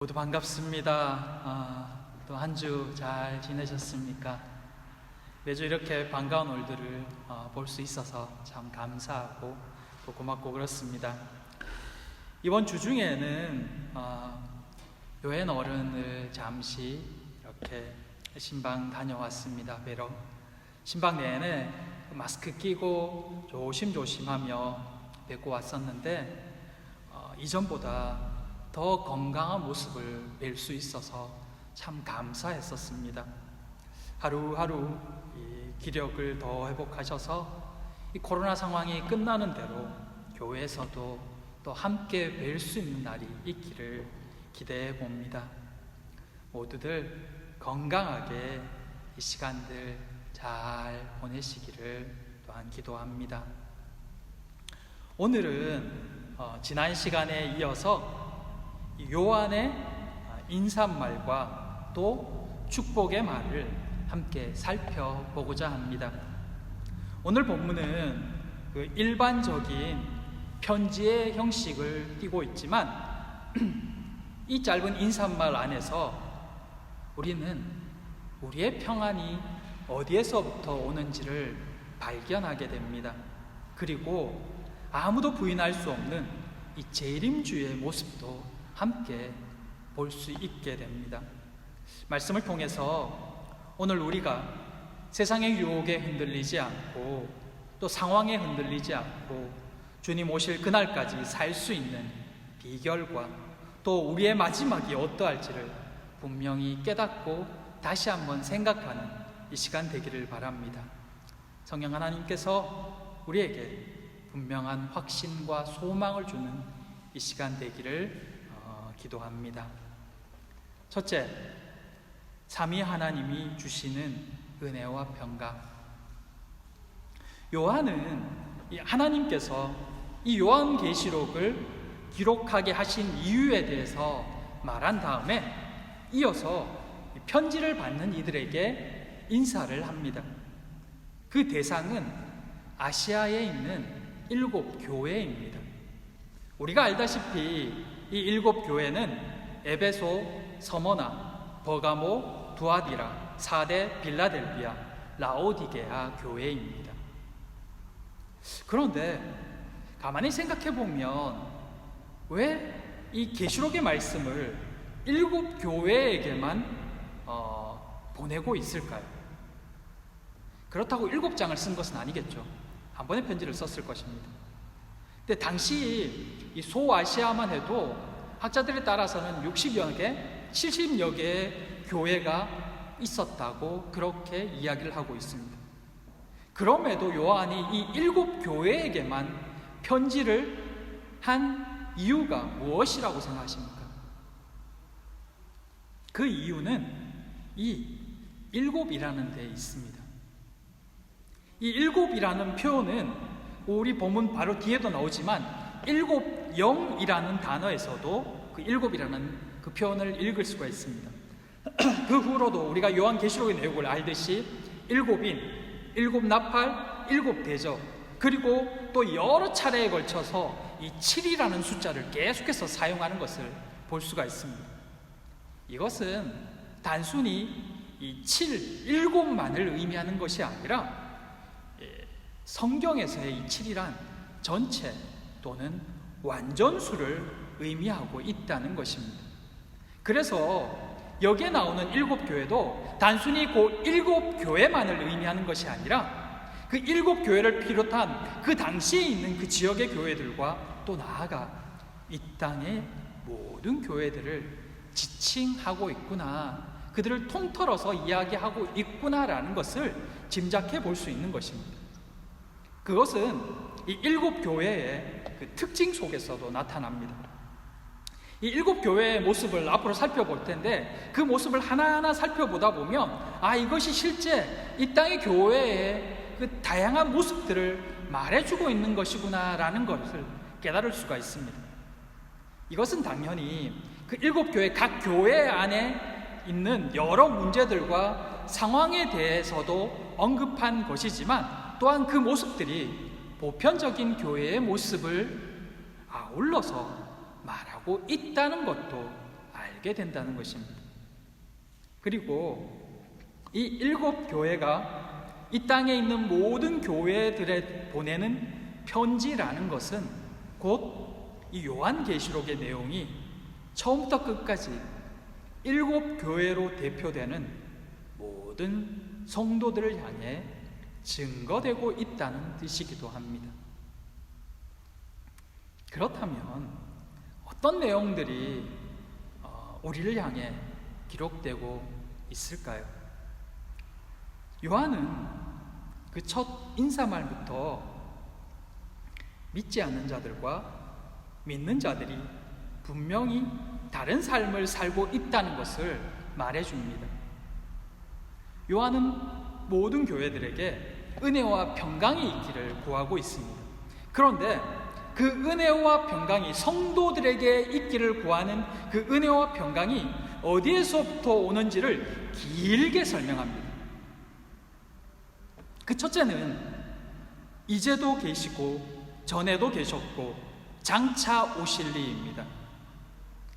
모두 반갑습니다. 또 한 주 잘 지내셨습니까? 매주 이렇게 반가운 얼굴을 볼 수 있어서 참 감사하고 또 고맙고 그렇습니다. 이번 주 중에는 요한 어른을 잠시 이렇게 신방 다녀왔습니다. 뵈러 신방 내내 마스크 끼고 조심조심하며 뵙고 왔었는데 이전보다 더 건강한 모습을 뵐 수 있어서 참 감사했었습니다. 하루하루 이 기력을 더 회복하셔서 이 코로나 상황이 끝나는 대로 교회에서도 또 함께 뵐 수 있는 날이 있기를 기대해 봅니다. 모두들 건강하게 이 시간들 잘 보내시기를 또한 기도합니다. 오늘은 지난 시간에 이어서 요한의 인사말과 또 축복의 말을 함께 살펴보고자 합니다. 오늘 본문은 그 일반적인 편지의 형식을 띠고 있지만 이 짧은 인사말 안에서 우리는 우리의 평안이 어디에서부터 오는지를 발견하게 됩니다. 그리고 아무도 부인할 수 없는 이 재림주의 모습도 함께 볼 수 있게 됩니다. 말씀을 통해서 오늘 우리가 세상의 유혹에 흔들리지 않고 또 상황에 흔들리지 않고 주님 오실 그날까지 살 수 있는 비결과 또 우리의 마지막이 어떠할지를 분명히 깨닫고 다시 한번 생각하는 이 시간 되기를 바랍니다. 성령 하나님께서 우리에게 분명한 확신과 소망을 주는 이 시간 되기를 기도합니다. 첫째, 삼위 하나님이 주시는 은혜와 평강. 요한은 하나님께서 이 요한계시록을 기록하게 하신 이유에 대해서 말한 다음에 이어서 편지를 받는 이들에게 인사를 합니다. 그 대상은 아시아에 있는 7 교회입니다. 우리가 알다시피 이 7 교회는 에베소, 서머나, 버가모, 두아디라, 사데, 빌라델비아, 라오디게아 교회입니다. 그런데 가만히 생각해 보면 왜 이 계시록의 말씀을 7 교회에게만 보내고 있을까요? 그렇다고 7장을 쓴 것은 아니겠죠. 한 번의 편지를 썼을 것입니다. 근데 당시 이 소아시아만 해도 학자들에 따라서는 60여 개, 70여 개의 교회가 있었다고 그렇게 이야기를 하고 있습니다. 그럼에도 요한이 이 7 교회에게만 편지를 한 이유가 무엇이라고 생각하십니까? 그 이유는 이 7이라는 데에 있습니다. 이 7이라는 표현은 우리 본문 바로 뒤에도 나오지만 7영이라는 단어에서도 그 7이라는 그 표현을 읽을 수가 있습니다. 그 후로도 우리가 요한계시록의 내용을 알듯이 7인, 7 나팔, 7 대접, 그리고 또 여러 차례에 걸쳐서 이 7이라는 숫자를 계속해서 사용하는 것을 볼 수가 있습니다. 이것은 단순히 이 7, 7만을 의미하는 것이 아니라 성경에서의 이 7이란 전체 또는 완전수를 의미하고 있다는 것입니다. 그래서 여기에 나오는 7 교회도 단순히 그 7 교회만을 의미하는 것이 아니라 그 7 교회를 비롯한 그 당시에 있는 그 지역의 교회들과 또 나아가 이 땅의 모든 교회들을 지칭하고 있구나, 그들을 통틀어서 이야기하고 있구나라는 것을 짐작해 볼 수 있는 것입니다. 그것은 이 7 교회의 그 특징 속에서도 나타납니다. 이 7 교회의 모습을 앞으로 살펴볼 텐데 그 모습을 하나하나 살펴보다 보면 이것이 실제 이 땅의 교회의 그 다양한 모습들을 말해주고 있는 것이구나라는 것을 깨달을 수가 있습니다. 이것은 당연히 그 7 교회 각 교회 안에 있는 여러 문제들과 상황에 대해서도 언급한 것이지만 또한 그 모습들이 보편적인 교회의 모습을 아울러서 말하고 있다는 것도 알게 알게 된다는 것입니다. 그리고 이 7 교회가 이 땅에 있는 모든 교회들에 보내는 편지라는 것은 곧 이 요한계시록의 내용이 처음부터 끝까지 7 교회로 대표되는 모든 성도들을 향해 증거되고 있다는 뜻이기도 합니다. 그렇다면 어떤 내용들이 우리를 향해 기록되고 있을까요? 요한은 그 첫 인사말부터 믿지 않는 자들과 믿는 자들이 분명히 다른 삶을 살고 있다는 것을 말해줍니다. 요한은 모든 교회들에게 은혜와 평강이 있기를 구하고 있습니다. 그런데 그 은혜와 평강이 성도들에게 있기를 구하는 그 은혜와 평강이 어디에서부터 오는지를 길게 설명합니다. 그 첫째는 이제도 계시고 전에도 계셨고 장차 오실 이입니다.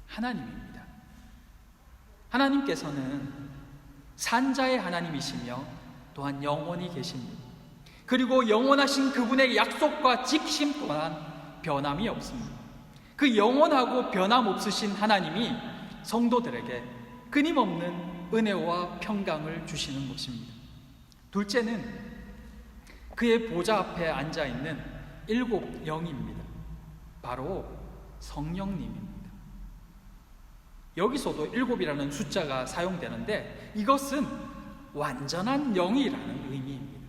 하나님입니다. 하나님께서는 산자의 하나님이시며 또한 영원히 계십니다. 그리고 영원하신 그분의 약속과 지키심 또한 변함이 없습니다. 그 영원하고 변함없으신 하나님이 성도들에게 끊임없는 은혜와 평강을 주시는 것입니다. 둘째는 그의 보좌 앞에 앉아있는 7 영입니다. 바로 성령님입니다. 여기서도 7이라는 숫자가 사용되는데 이것은 완전한 영이라는 의미입니다.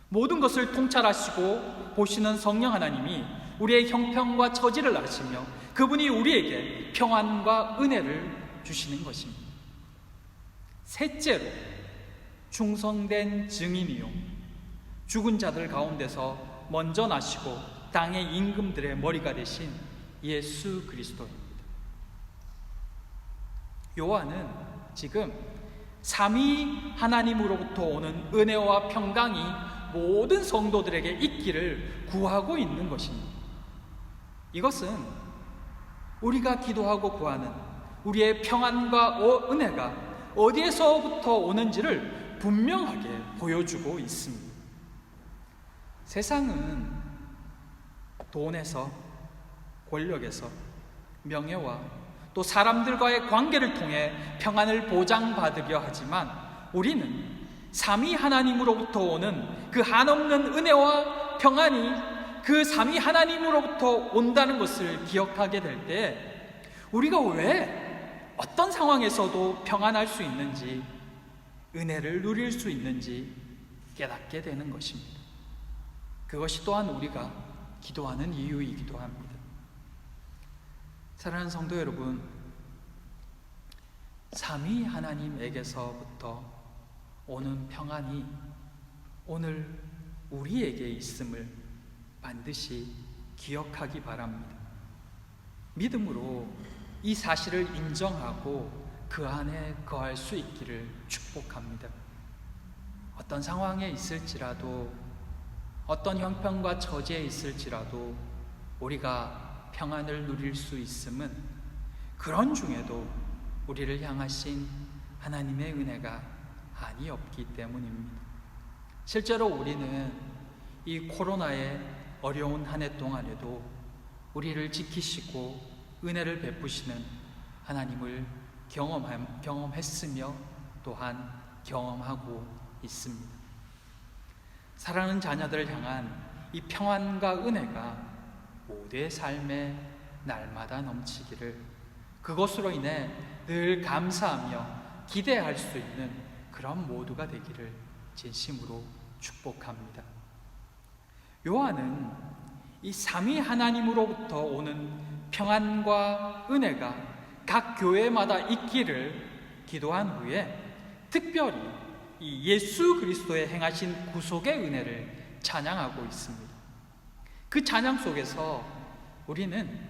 모든 것을 통찰하시고 보시는 성령 하나님이 우리의 형편과 처지를 아시며 그분이 우리에게 평안과 은혜를 주시는 것입니다. 셋째로 충성된 증인이요 죽은 자들 가운데서 먼저 나시고 땅의 임금들의 머리가 되신 예수 그리스도입니다. 요한은 지금 삼위 하나님으로부터 오는 은혜와 평강이 모든 성도들에게 있기를 구하고 있는 것입니다. 이것은 우리가 기도하고 구하는 우리의 평안과 은혜가 어디에서부터 오는지를 분명하게 보여주고 있습니다. 세상은 돈에서, 권력에서, 명예와 또 사람들과의 관계를 통해 평안을 보장받으려 하지만 우리는 삼위 하나님으로부터 오는 그 한없는 은혜와 평안이 그 삼위 하나님으로부터 온다는 것을 기억하게 될 때 우리가 왜 어떤 상황에서도 평안할 수 있는지, 은혜를 누릴 수 있는지 깨닫게 되는 것입니다. 그것이 또한 우리가 기도하는 이유이기도 합니다. 사랑하는 성도 여러분, 삼위 하나님에게서부터 오는 평안이 오늘 우리에게 있음을 반드시 기억하기 바랍니다. 믿음으로 이 사실을 인정하고 그 안에 거할 수 있기를 축복합니다. 어떤 상황에 있을지라도 어떤 형편과 처지에 있을지라도 우리가 평안을 누릴 수 있음은 그런 중에도 우리를 향하신 하나님의 은혜가 한이 없기 때문입니다. 실제로 우리는 이 코로나의 어려운 한 해 동안에도 우리를 지키시고 은혜를 베푸시는 하나님을 경험했으며 또한 경험하고 있습니다. 사랑하는 자녀들을 향한 이 평안과 은혜가 모두의 삶에 날마다 넘치기를, 그것으로 인해 늘 감사하며 기대할 수 있는 그런 모두가 되기를 진심으로 축복합니다. 요한은 이 삼위 하나님으로부터 오는 평안과 은혜가 각 교회마다 있기를 기도한 후에 특별히 이 예수 그리스도의 행하신 구속의 은혜를 찬양하고 있습니다. 그 찬양 속에서 우리는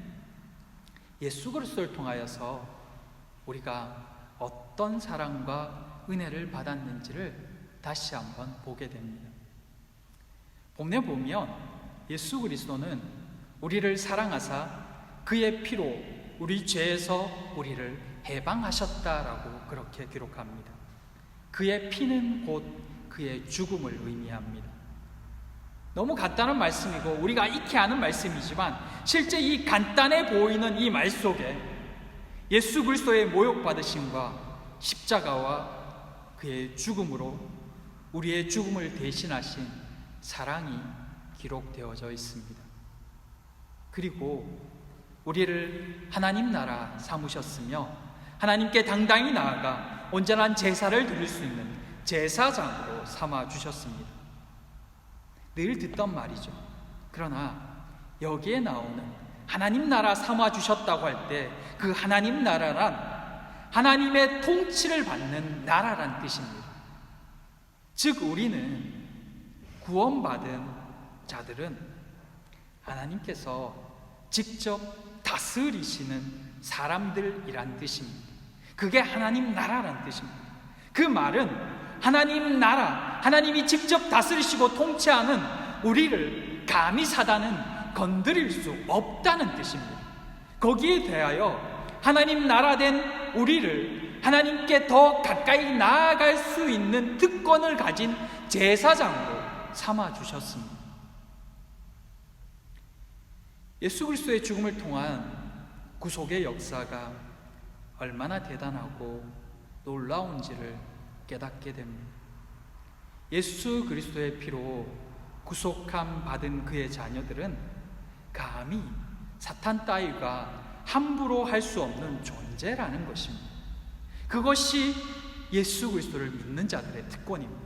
예수 그리스도를 통하여서 우리가 어떤 사랑과 은혜를 받았는지를 다시 한번 보게 됩니다. 본문에 보면 예수 그리스도는 우리를 사랑하사 그의 피로 우리 죄에서 우리를 해방하셨다라고 그렇게 기록합니다. 그의 피는 곧 그의 죽음을 의미합니다. 너무 간단한 말씀이고 우리가 익히 아는 말씀이지만 실제 이 간단해 보이는 이 말 속에 예수 그리스도의 모욕받으심과 십자가와 그의 죽음으로 우리의 죽음을 대신하신 사랑이 기록되어져 있습니다. 그리고 우리를 하나님 나라 삼으셨으며 하나님께 당당히 나아가 온전한 제사를 드릴 수 있는 제사장으로 삼아주셨습니다. 늘 듣던 말이죠. 그러나 여기에 나오는 하나님 나라 삼아주셨다고 할 때 그 하나님 나라란 하나님의 통치를 받는 나라란 뜻입니다. 즉 우리는 구원받은 자들은 하나님께서 직접 다스리시는 사람들이란 뜻입니다. 그게 하나님 나라란 뜻입니다. 그 말은 하나님 나라, 하나님이 직접 다스리시고 통치하는 우리를 감히 사단은 건드릴 수 없다는 뜻입니다. 거기에 대하여 하나님 나라 된 우리를 하나님께 더 가까이 나아갈 수 있는 특권을 가진 제사장으로 삼아주셨습니다. 예수 그리스도의 죽음을 통한 구속의 역사가 얼마나 대단하고 놀라운지를 깨닫게 됩니다. 예수 그리스도의 피로 구속함 받은 그의 자녀들은 감히 사탄 따위가 함부로 할 수 없는 존재라는 것입니다. 그것이 예수 그리스도를 믿는 자들의 특권입니다.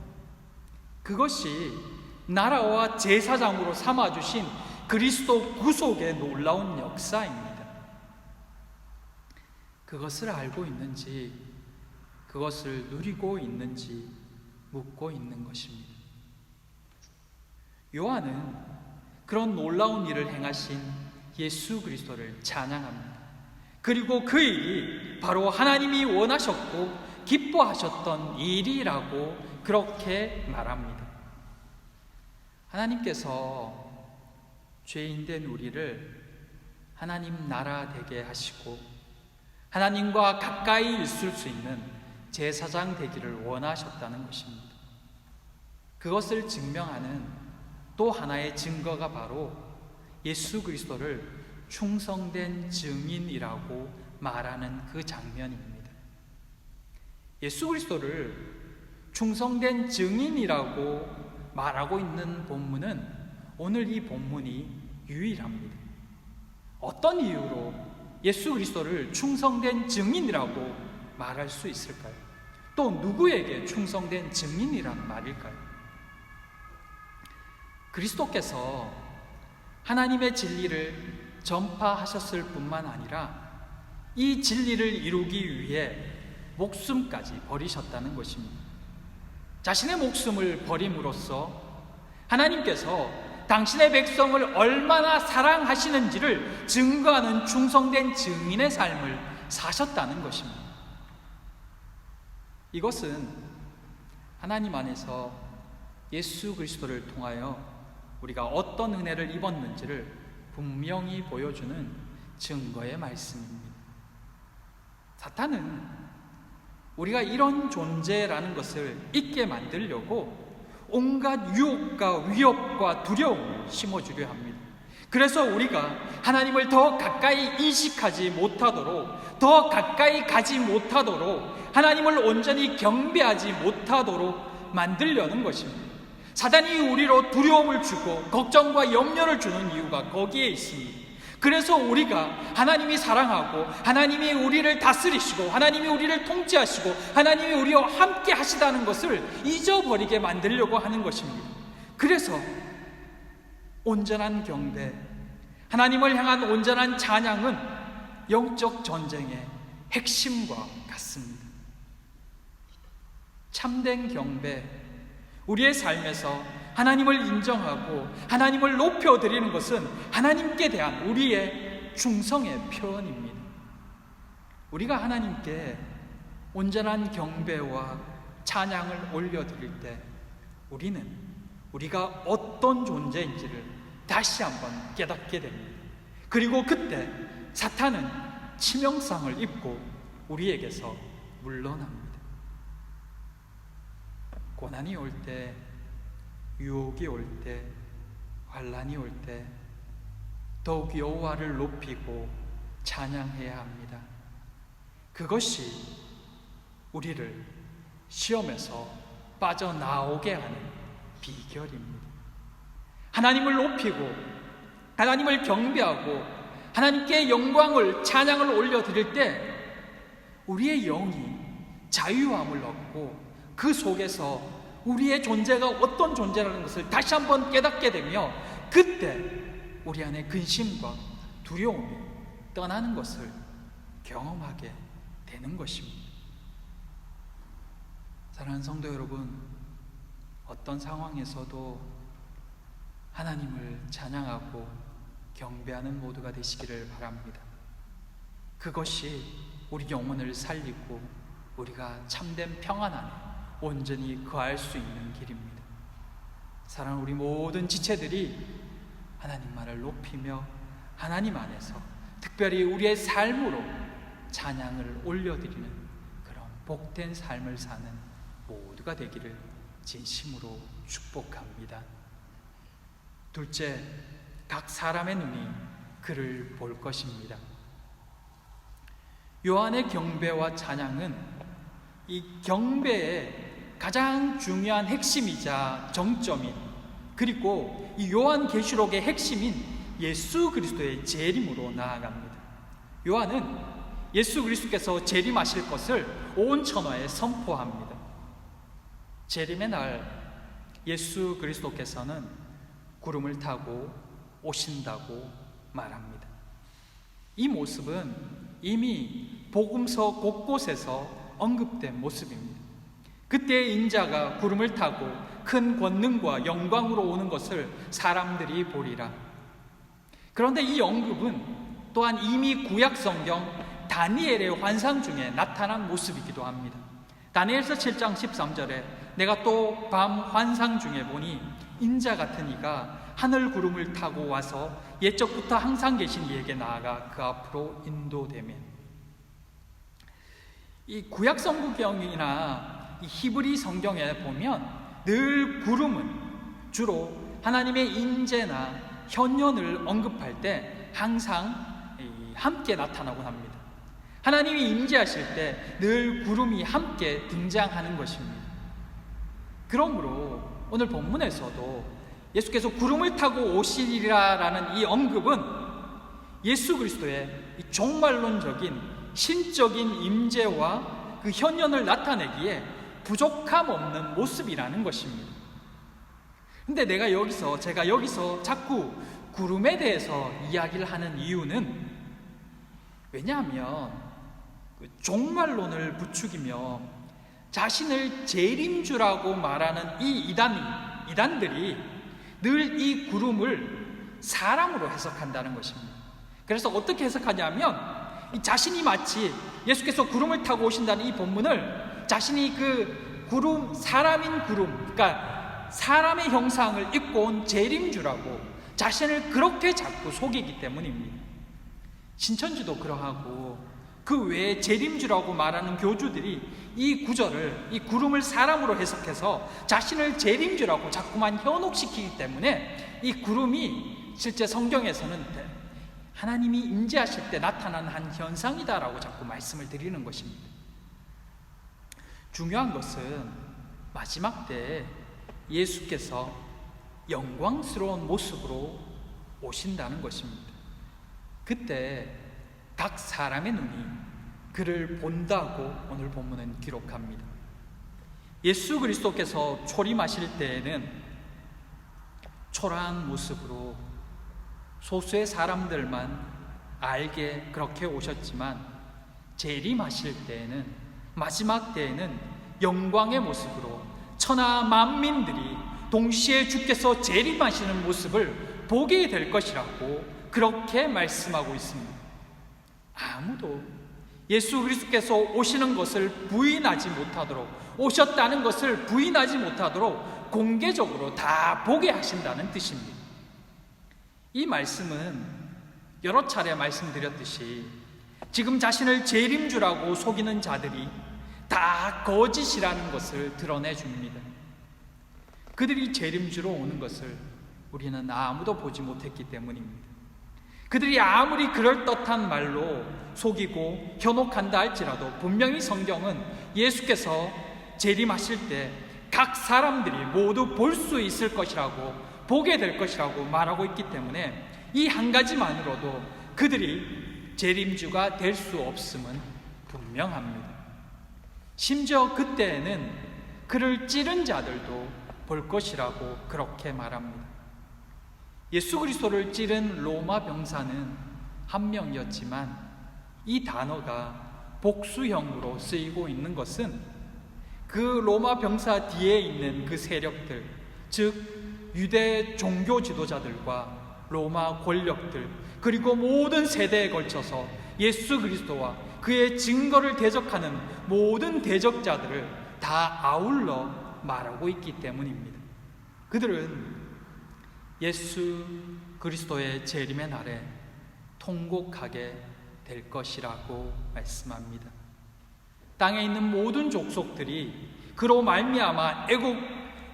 그것이 나라와 제사장으로 삼아주신 그리스도 구속의 놀라운 역사입니다. 그것을 알고 있는지, 그것을 누리고 있는지 묻고 있는 것입니다. 요한은 그런 놀라운 일을 행하신 예수 그리스도를 찬양합니다. 그리고 그 일이 바로 하나님이 원하셨고 기뻐하셨던 일이라고 그렇게 말합니다. 하나님께서 죄인된 우리를 하나님 나라 되게 하시고 하나님과 가까이 있을 수 있는 제사장 되기를 원하셨다는 것입니다. 그것을 증명하는 또 하나의 증거가 바로 예수 그리스도를 충성된 증인이라고 말하는 그 장면입니다. 예수 그리스도를 충성된 증인이라고 말하고 있는 본문은 오늘 이 본문이 유일합니다. 어떤 이유로 예수 그리스도를 충성된 증인이라고 말할 수 있을까요? 또 누구에게 충성된 증인이라는 말일까요? 그리스도께서 하나님의 진리를 전파하셨을 뿐만 아니라 이 진리를 이루기 위해 목숨까지 버리셨다는 것입니다. 자신의 목숨을 버림으로써 하나님께서 당신의 백성을 얼마나 사랑하시는지를 증거하는 충성된 증인의 삶을 사셨다는 것입니다. 이것은 하나님 안에서 예수 그리스도를 통하여 우리가 어떤 은혜를 입었는지를 분명히 보여주는 증거의 말씀입니다. 사탄은 우리가 이런 존재라는 것을 잊게 만들려고 온갖 유혹과 위협과 두려움을 심어주려 합니다. 그래서 우리가 하나님을 더 가까이 인식하지 못하도록, 더 가까이 가지 못하도록, 하나님을 온전히 경배하지 못하도록 만들려는 것입니다. 사단이 우리로 두려움을 주고 걱정과 염려를 주는 이유가 거기에 있습니다. 그래서 우리가 하나님이 사랑하고 하나님이 우리를 다스리시고 하나님이 우리를 통치하시고 하나님이 우리와 함께 하시다는 것을 잊어버리게 만들려고 하는 것입니다. 그래서 온전한 경배, 하나님을 향한 온전한 찬양은 영적 전쟁의 핵심과 같습니다. 참된 경배, 우리의 삶에서 하나님을 인정하고 하나님을 높여드리는 것은 하나님께 대한 우리의 충성의 표현입니다. 우리가 하나님께 온전한 경배와 찬양을 올려드릴 때 우리는 우리가 어떤 존재인지를 다시 한번 깨닫게 됩니다. 그리고 그때 사탄은 치명상을 입고 우리에게서 물러납니다. 고난이 올 때, 유혹이 올 때, 환난이 올 때 더욱 여호와를 높이고 찬양해야 합니다. 그것이 우리를 시험에서 빠져나오게 하는 비결입니다. 하나님을 높이고 하나님을 경배하고 하나님께 영광을, 찬양을 올려드릴 때 우리의 영이 자유함을 얻고 그 속에서 우리의 존재가 어떤 존재라는 것을 다시 한번 깨닫게 되며 그때 우리 안에 근심과 두려움이 떠나는 것을 경험하게 되는 것입니다. 사랑하는 성도 여러분, 어떤 상황에서도 하나님을 찬양하고 경배하는 모두가 되시기를 바랍니다. 그것이 우리 영혼을 살리고 우리가 참된 평안 안에 온전히 거할 수 있는 길입니다. 사랑하는 우리 모든 지체들이 하나님만을 높이며 하나님 안에서 특별히 우리의 삶으로 찬양을 올려드리는 그런 복된 삶을 사는 모두가 되기를 진심으로 축복합니다. 둘째, 각 사람의 눈이 그를 볼 것입니다. 요한의 경배와 찬양은 이 경배의 가장 중요한 핵심이자 정점인, 그리고 이 요한계시록의 핵심인 예수 그리스도의 재림으로 나아갑니다. 요한은 예수 그리스도께서 재림하실 것을 온 천하에 선포합니다. 재림의 날 예수 그리스도께서는 구름을 타고 오신다고 말합니다. 이 모습은 이미 복음서 곳곳에서 언급된 모습입니다. 그때 인자가 구름을 타고 큰 권능과 영광으로 오는 것을 사람들이 보리라. 그런데 이 언급은 또한 이미 구약성경 다니엘의 환상 중에 나타난 모습이기도 합니다. 다니엘서 7장 13절에 내가 또 밤 환상 중에 보니 인자 같은 이가 하늘 구름을 타고 와서 옛적부터 항상 계신 이에게 나아가 그 앞으로 인도되며, 이 구약성경이나 이 히브리 성경에 보면 늘 구름은 주로 하나님의 인재나 현현을 언급할 때 항상 함께 나타나곤 합니다. 하나님이 임재하실 때 늘 구름이 함께 등장하는 것입니다. 그러므로 오늘 본문에서도 예수께서 구름을 타고 오시리라라는 이 언급은 예수 그리스도의 이 종말론적인 신적인 임재와 그 현현을 나타내기에 부족함 없는 모습이라는 것입니다. 근데 제가 여기서 자꾸 구름에 대해서 이야기를 하는 이유는, 왜냐하면 종말론을 부추기며 자신을 재림주라고 말하는 이 이단들이 늘 이 구름을 사람으로 해석한다는 것입니다. 그래서 어떻게 해석하냐면, 이 자신이 마치 예수께서 구름을 타고 오신다는 이 본문을 자신이 그 구름, 사람인 구름, 그러니까 사람의 형상을 입고 온 재림주라고 자신을 그렇게 자꾸 속이기 때문입니다. 신천지도 그러하고 그 외에 재림주라고 말하는 교주들이 이 구절을, 이 구름을 사람으로 해석해서 자신을 재림주라고 자꾸만 현혹시키기 때문에 이 구름이 실제 성경에서는 하나님이 임재하실 때 나타나는 한 현상이다라고 자꾸 말씀을 드리는 것입니다. 중요한 것은 마지막 때 예수께서 영광스러운 모습으로 오신다는 것입니다. 그때 각 사람의 눈이 그를 본다고 오늘 본문은 기록합니다. 예수 그리스도께서 초림하실 때에는 초라한 모습으로 소수의 사람들만 알게 그렇게 오셨지만, 재림하실 때에는, 마지막 때에는 영광의 모습으로 천하 만민들이 동시에 주께서 재림하시는 모습을 보게 될 것이라고 그렇게 말씀하고 있습니다. 아무도 예수 그리스도께서 오시는 것을 부인하지 못하도록, 오셨다는 것을 부인하지 못하도록 공개적으로 다 보게 하신다는 뜻입니다. 이 말씀은 여러 차례 말씀드렸듯이 지금 자신을 재림주라고 속이는 자들이 다 거짓이라는 것을 드러내줍니다. 그들이 재림주로 오는 것을 우리는 아무도 보지 못했기 때문입니다. 그들이 아무리 그럴듯한 말로 속이고 현혹한다 할지라도 분명히 성경은 예수께서 재림하실 때 각 사람들이 모두 볼 수 있을 것이라고, 보게 될 것이라고 말하고 있기 때문에 이 한 가지만으로도 그들이 재림주가 될 수 없음은 분명합니다. 심지어 그때에는 그를 찌른 자들도 볼 것이라고 그렇게 말합니다. 예수 그리스도를 찌른 로마 병사는 한 명이었지만 이 단어가 복수형으로 쓰이고 있는 것은 그 로마 병사 뒤에 있는 그 세력들, 즉 유대 종교 지도자들과 로마 권력들, 그리고 모든 세대에 걸쳐서 예수 그리스도와 그의 증거를 대적하는 모든 대적자들을 다 아울러 말하고 있기 때문입니다. 그들은 예수 그리스도의 재림의 날에 통곡하게 될 것이라고 말씀합니다. 땅에 있는 모든 족속들이 그로 말미암아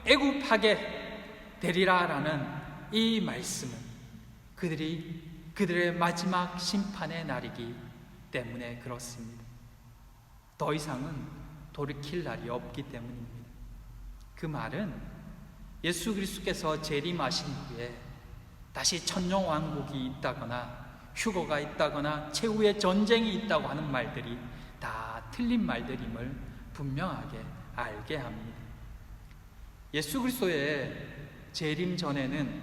애굽하게 되리라라는 이 말씀은 그들의 마지막 심판의 날이기 때문에 그렇습니다. 더 이상은 돌이킬 날이 없기 때문입니다. 그 말은 예수 그리스도께서 재림하신 후에 다시 천년왕국이 있다거나 휴거가 있다거나 최후의 전쟁이 있다고 하는 말들이 다 틀린 말들임을 분명하게 알게 합니다. 예수 그리스도의 재림 전에는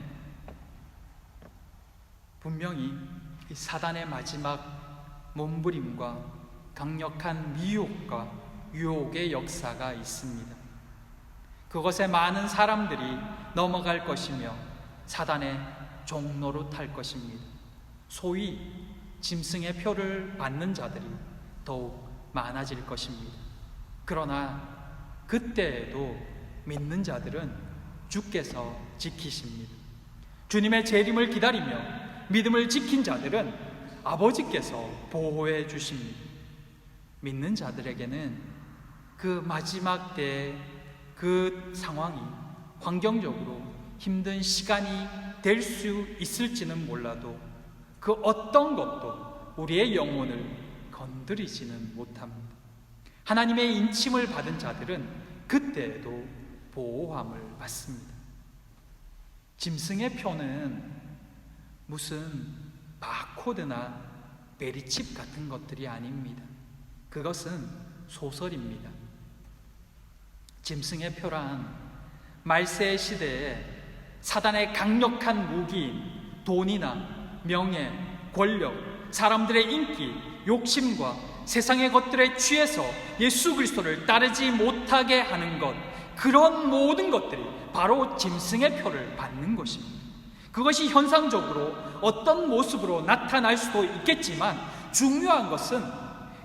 분명히 사단의 마지막 몸부림과 강력한 미혹과 유혹의 역사가 있습니다. 그것에 많은 사람들이 넘어갈 것이며 사단의 종로로 탈 것입니다. 소위 짐승의 표를 받는 자들이 더욱 많아질 것입니다. 그러나 그때에도 믿는 자들은 주께서 지키십니다. 주님의 재림을 기다리며 믿음을 지킨 자들은 아버지께서 보호해 주십니다. 믿는 자들에게는 그 마지막 때의 그 상황이 환경적으로 힘든 시간이 될 수 있을지는 몰라도 그 어떤 것도 우리의 영혼을 건드리지는 못합니다. 하나님의 인침을 받은 자들은 그때에도 보호함을 받습니다. 짐승의 표는 무슨 바코드나 베리칩 같은 것들이 아닙니다. 그것은 소설입니다. 짐승의 표란 말세 시대에 사단의 강력한 무기인 돈이나 명예, 권력, 사람들의 인기, 욕심과 세상의 것들에 취해서 예수 그리스도를 따르지 못하게 하는 것, 그런 모든 것들이 바로 짐승의 표를 받는 것입니다. 그것이 현상적으로 어떤 모습으로 나타날 수도 있겠지만 중요한 것은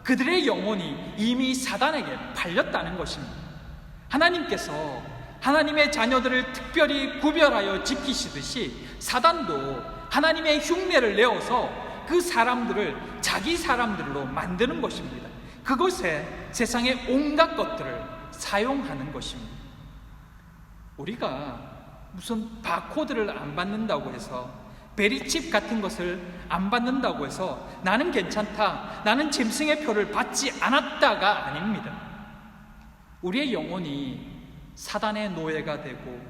그들의 영혼이 이미 사단에게 팔렸다는 것입니다. 하나님께서 하나님의 자녀들을 특별히 구별하여 지키시듯이 사단도 하나님의 흉내를 내어서 그 사람들을 자기 사람들로 만드는 것입니다. 그것에 세상의 온갖 것들을 사용하는 것입니다. 우리가 무슨 바코드를 안 받는다고 해서, 베리칩 같은 것을 안 받는다고 해서 나는 괜찮다, 나는 짐승의 표를 받지 않았다가 아닙니다. 우리의 영혼이 사단의 노예가 되고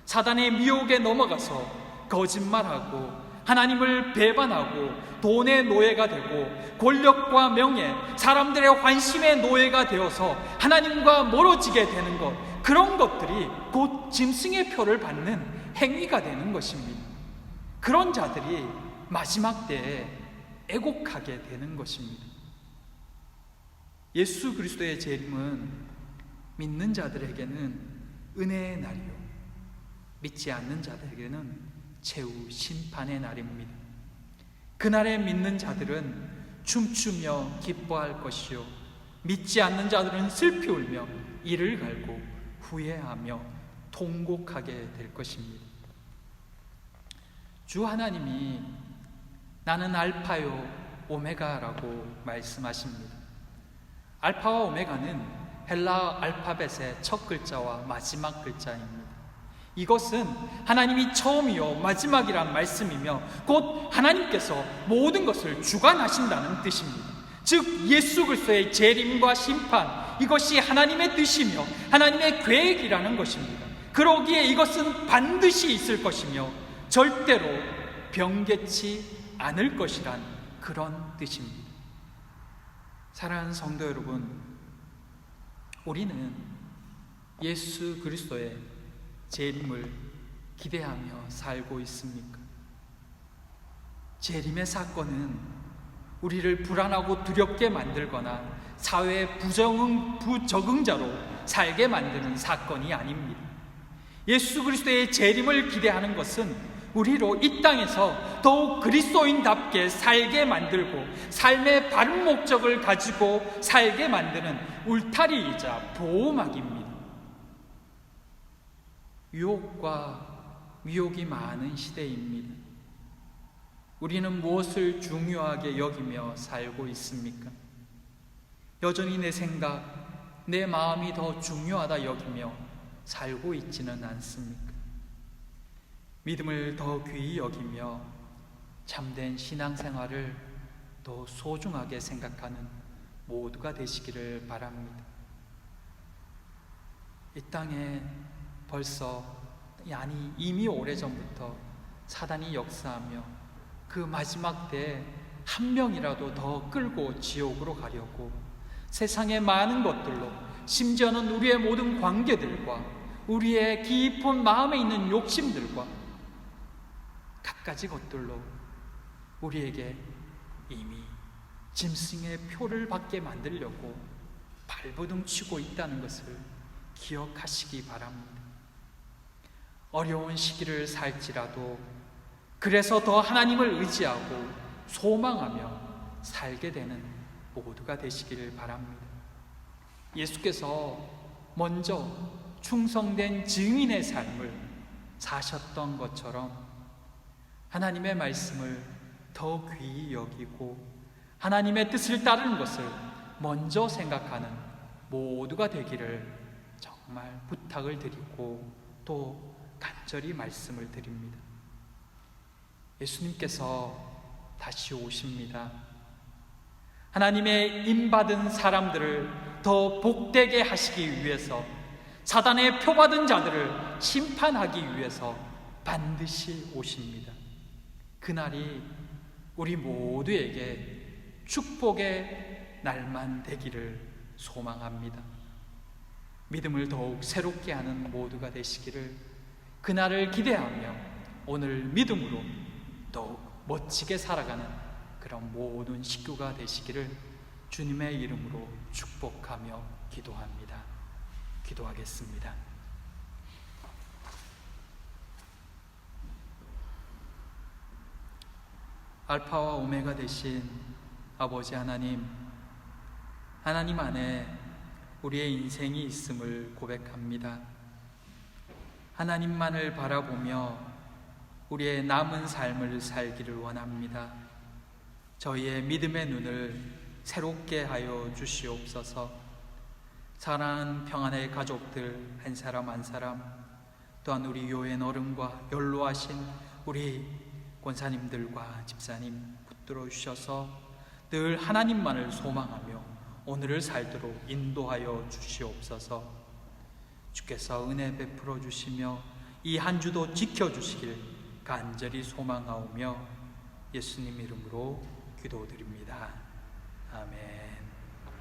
사단의 미혹에 넘어가서 거짓말하고 하나님을 배반하고 돈의 노예가 되고 권력과 명예, 사람들의 환심의 노예가 되어서 하나님과 멀어지게 되는 것, 그런 것들이 곧 짐승의 표를 받는 행위가 되는 것입니다. 그런 자들이 마지막 때에 애곡하게 되는 것입니다. 예수 그리스도의 재림은 믿는 자들에게는 은혜의 날이요, 믿지 않는 자들에게는 최후 심판의 날입니다. 그날에 믿는 자들은 춤추며 기뻐할 것이요, 믿지 않는 자들은 슬피 울며 이를 갈고 후회하며 통곡하게 될 것입니다. 주 하나님이 나는 알파요 오메가라고 말씀하십니다. 알파와 오메가는 헬라 알파벳의 첫 글자와 마지막 글자입니다. 이것은 하나님이 처음이요 마지막이란 말씀이며 곧 하나님께서 모든 것을 주관하신다는 뜻입니다. 즉 예수 그리스도의 재림과 심판, 이것이 하나님의 뜻이며 하나님의 계획이라는 것입니다. 그러기에 이것은 반드시 있을 것이며 절대로 변개치 않을 것이란 그런 뜻입니다. 사랑하는 성도 여러분, 우리는 예수 그리스도의 재림을 기대하며 살고 있습니까? 재림의 사건은 우리를 불안하고 두렵게 만들거나 사회의 부적응자로 살게 만드는 사건이 아닙니다. 예수 그리스도의 재림을 기대하는 것은 우리로 이 땅에서 더욱 그리스도인답게 살게 만들고 삶의 바른 목적을 가지고 살게 만드는 울타리이자 보호막입니다. 유혹과 미혹이 많은 시대입니다. 우리는 무엇을 중요하게 여기며 살고 있습니까? 여전히 내 생각, 내 마음이 더 중요하다 여기며 살고 있지는 않습니까? 믿음을 더 귀히 여기며 참된 신앙생활을 더 소중하게 생각하는 모두가 되시기를 바랍니다. 이 땅에 벌써 이미 오래전부터 사단이 역사하며 그 마지막 때에 한 명이라도 더 끌고 지옥으로 가려고 세상의 많은 것들로, 심지어는 우리의 모든 관계들과 우리의 깊은 마음에 있는 욕심들과 갖가지 것들로 우리에게 이미 짐승의 표를 받게 만들려고 발버둥 치고 있다는 것을 기억하시기 바랍니다. 어려운 시기를 살지라도 그래서 더 하나님을 의지하고 소망하며 살게 되는 모두가 되시기를 바랍니다. 예수께서 먼저 충성된 증인의 삶을 사셨던 것처럼 하나님의 말씀을 더 귀히 여기고 하나님의 뜻을 따르는 것을 먼저 생각하는 모두가 되기를 정말 부탁을 드리고 또 간절히 말씀을 드립니다. 예수님께서 다시 오십니다. 하나님의 인받은 사람들을 더 복되게 하시기 위해서, 사단의 표받은 자들을 심판하기 위해서 반드시 오십니다. 그날이 우리 모두에게 축복의 날만 되기를 소망합니다. 믿음을 더욱 새롭게 하는 모두가 되시기를 그날을 기대하며 오늘 믿음으로 더욱 멋지게 살아가는 그런 모든 식구가 되시기를 주님의 이름으로 축복하며 기도합니다. 기도하겠습니다. 알파와 오메가 되신 아버지 하나님, 하나님 안에 우리의 인생이 있음을 고백합니다. 하나님만을 바라보며 우리의 남은 삶을 살기를 원합니다. 저희의 믿음의 눈을 새롭게 하여 주시옵소서. 사랑하는 평안의 가족들 한 사람 한 사람, 또한 우리 교회 어른과 연로하신 우리 권사님들과 집사님 붙들어 주셔서 늘 하나님만을 소망하며 오늘을 살도록 인도하여 주시옵소서. 주께서 은혜 베풀어 주시며 이 한 주도 지켜주시길 간절히 소망하오며 예수님 이름으로 기도드립니다. 아멘.